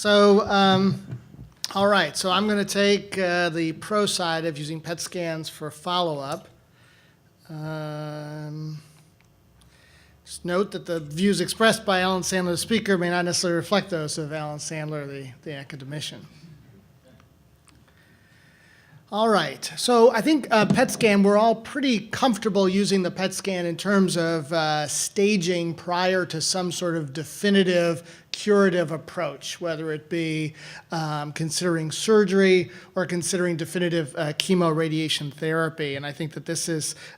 All right, so I'm going to take the pro side of using PET scans for follow-up. Just note that the views expressed by Alan Sandler, the speaker, may not necessarily reflect those of Alan Sandler, the academician. All right, so I think PET scan, we're all pretty comfortable using the PET scan in terms of staging prior to some sort of definitive curative approach, whether it be considering surgery or considering definitive chemoradiation therapy. And I think that this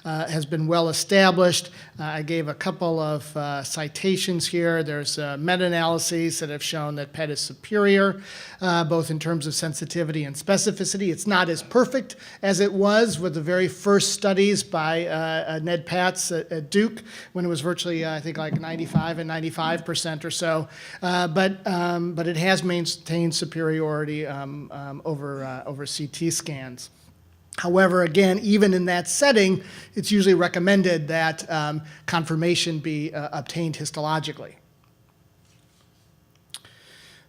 has been well established. I gave a couple of citations here. There's meta-analyses that have shown that PET is superior, both in terms of sensitivity and specificity. It's not as perfect as it was with the very first studies by Ned Patz at Duke, when it was virtually, I think, like 95 and 95% or so. But it has maintained superiority over CT scans. However, again, even in that setting, it's usually recommended that confirmation be obtained histologically.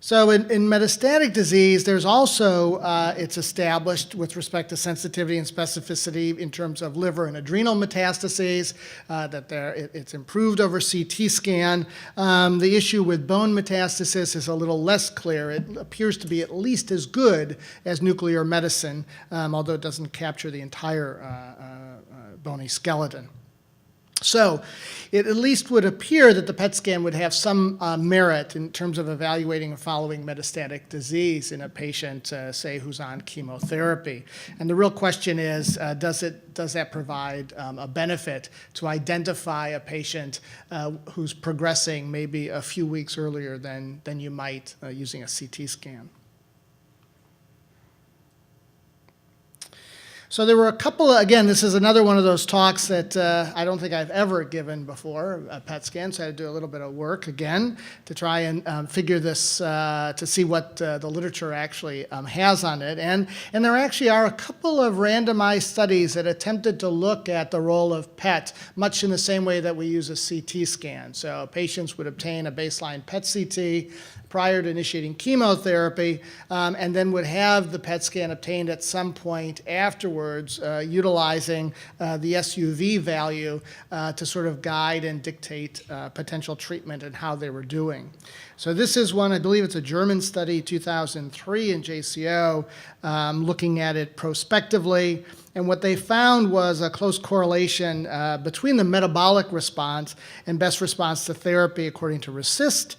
So in metastatic disease, there's also, it's established with respect to sensitivity and specificity in terms of liver and adrenal metastases, that it's improved over CT scan. The issue with bone metastasis is a little less clear. It appears to be at least as good as nuclear medicine, although it doesn't capture the entire bony skeleton. So it at least would appear that the PET scan would have some merit in terms of evaluating and following metastatic disease in a patient, say, who's on chemotherapy. And the real question is, does that provide a benefit to identify a patient who's progressing maybe a few weeks earlier than you might using a CT scan? So there were a couple of, again, this is another one of those talks that I don't think I've ever given before, PET scan, so I had to do a little bit of work again to try and figure this, to see what the literature actually has on it. And there actually are a couple of randomized studies that attempted to look at the role of PET, much in the same way that we use a CT scan. So patients would obtain a baseline PET CT prior to initiating chemotherapy, and then would have the PET scan obtained at some point afterwards, utilizing the SUV value to sort of guide and dictate potential treatment and how they were doing. So this is one, I believe it's a German study, 2003 in JCO, looking at it prospectively. And what they found was a close correlation between the metabolic response and best response to therapy according to RECIST,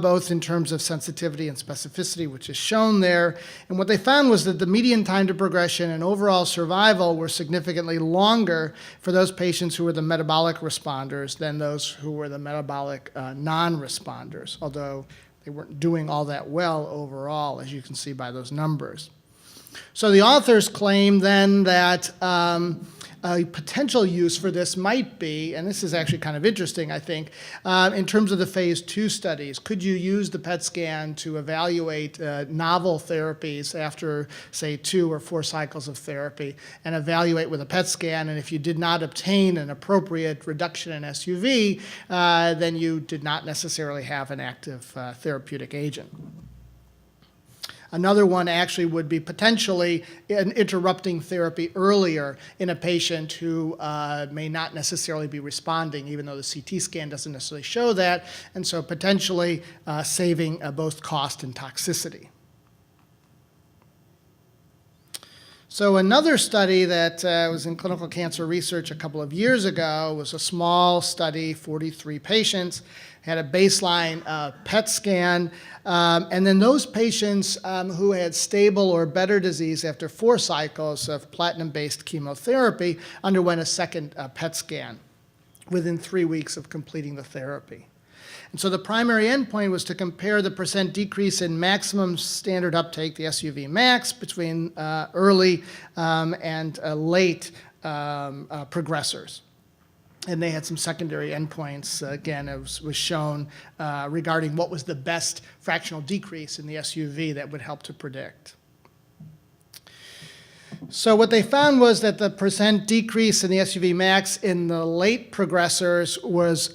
both in terms of sensitivity and specificity, which is shown there. And what they found was that the median time to progression and overall survival were significantly longer for those patients who were the metabolic responders than those who were the metabolic non-responders, although they weren't doing all that well overall, as you can see by those numbers. So the authors claim then that a potential use for this might be, and this is actually kind of interesting, I think, in terms of the phase 2 studies. Could you use the PET scan to evaluate novel therapies after, say, 2 or 4 cycles of therapy and evaluate with a PET scan, and if you did not obtain an appropriate reduction in SUV, then you did not necessarily have an active therapeutic agent. Another one actually would be potentially interrupting therapy earlier in a patient who may not necessarily be responding, even though the CT scan doesn't necessarily show that, and so potentially saving both cost and toxicity. So another study that was in Clinical Cancer Research a couple of years ago was a small study, 43 patients, had a baseline PET scan, and then those patients who had stable or better disease after 4 cycles of platinum-based chemotherapy underwent a second PET scan within 3 weeks of completing the therapy. And so the primary endpoint was to compare the % decrease in maximum standard uptake, the SUV max, between early and late progressors. And they had some secondary endpoints. Again, it was shown regarding what was the best fractional decrease in the SUV that would help to predict. So what they found was that the percent decrease in the SUV max in the late progressors was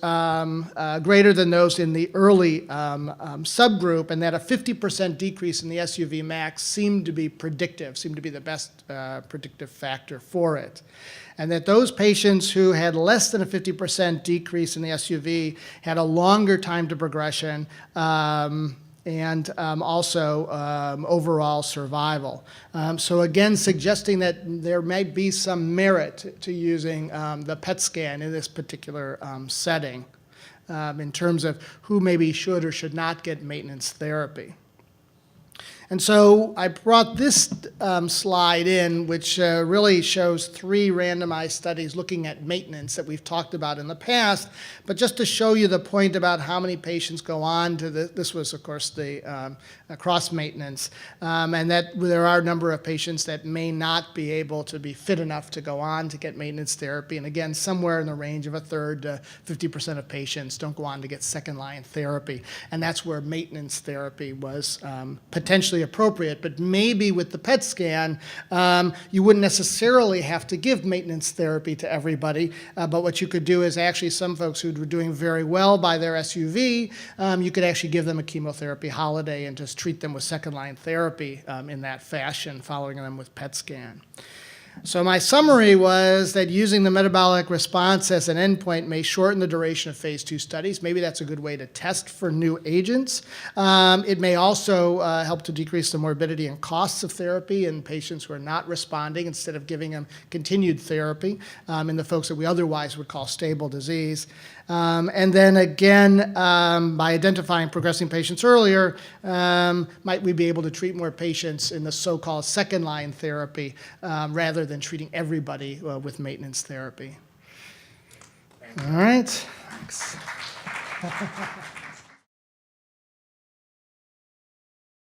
greater than those in the early subgroup, and that a 50% decrease in the SUV max seemed to be predictive, seemed to be the best predictive factor for it. And that those patients who had less than a 50% decrease in the SUV had a longer time to progression, and also overall survival. So again, suggesting that there might be some merit to using the PET scan in this particular setting in terms of who maybe should or should not get maintenance therapy. And so I brought this slide in, which really shows 3 randomized studies looking at maintenance that we've talked about in the past. But just to show you the point about how many patients go on to this was, of course, the cross maintenance, and that there are a number of patients that may not be able to be fit enough to go on to get maintenance therapy. And again, somewhere in the range of a third to 50% of patients don't go on to get second-line therapy. And that's where maintenance therapy was potentially appropriate, but maybe with the PET scan, you wouldn't necessarily have to give maintenance therapy to everybody, but what you could do is actually some folks who were doing very well by their SUV, you could actually give them a chemotherapy holiday and just treat them with second-line therapy in that fashion, following them with PET scan. So my summary was that using the metabolic response as an endpoint may shorten the duration of phase 2 studies. Maybe that's a good way to test for new agents. It may also help to decrease the morbidity and costs of therapy in patients who are not responding instead of giving them continued therapy in the folks that we otherwise would call stable disease. And then again, by identifying progressing patients earlier, might we be able to treat more patients in the so-called second-line therapy rather than treating everybody with maintenance therapy. All right. Thanks.